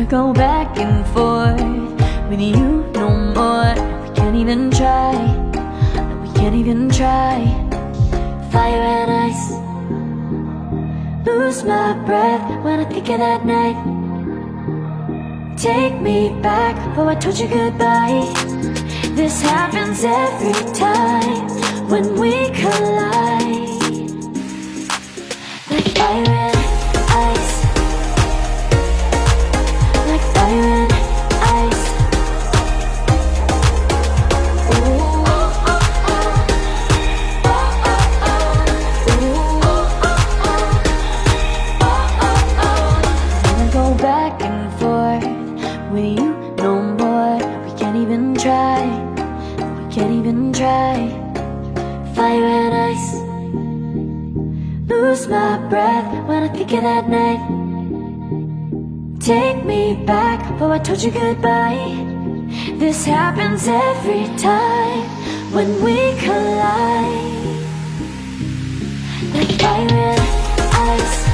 go back and forth with you no more. We can't even try, no, we can't even try. Fire and ice, lose my breath when I think of that night. Take me back, oh I told you goodbye. This happens every time when we collide. Like fire and ice, like fire and ice. Ooh, oh, oh, oh. Oh, oh, oh. Ooh, oh, oh, oh. Oh, oh, oh. Wanna go back and forth with you no more. We can't even try, we can't even try. Fire and ice, lose my breath when I think of that night. Take me back, oh I told you goodbye. This happens every time when we collide. Like fire and ice.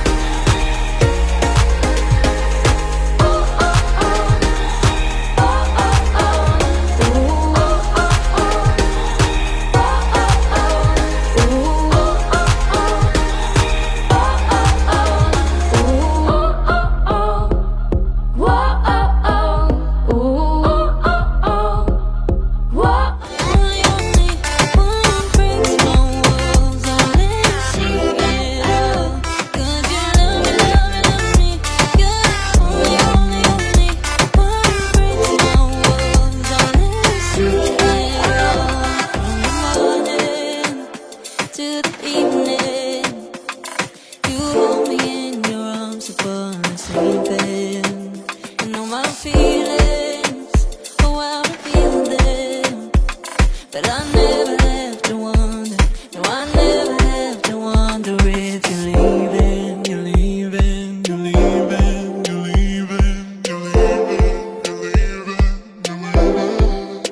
But I never have to wonder, no, I never have to wonder if you're leaving, you're leaving, you're leaving, you're leaving, you're leaving, you're leaving, you're leaving.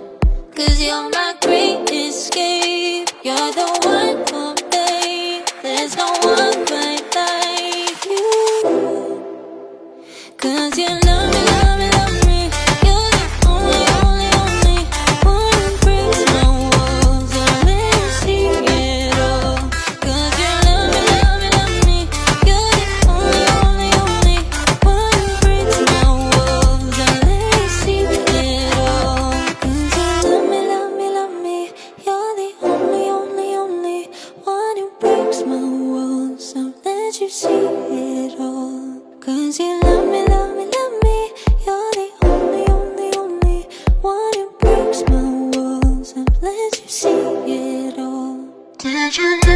'Cause you're my great escape, you're the one for me, there's no one quite like you. 'Cause you love me, love me, love me, you're the only, only, only one who breaks my walls and let me see it all. 'Cause you love me, love me, love me, you're the only, only, only one who breaks my walls and let me see it all. 'Cause you love me, love me, love me, you're the only, only, only one who breaks my walls and let you see it all. 'Cause you love me, love me, love me, you're the only, only, only one who breaks my walls and lets you see it all. Did you know?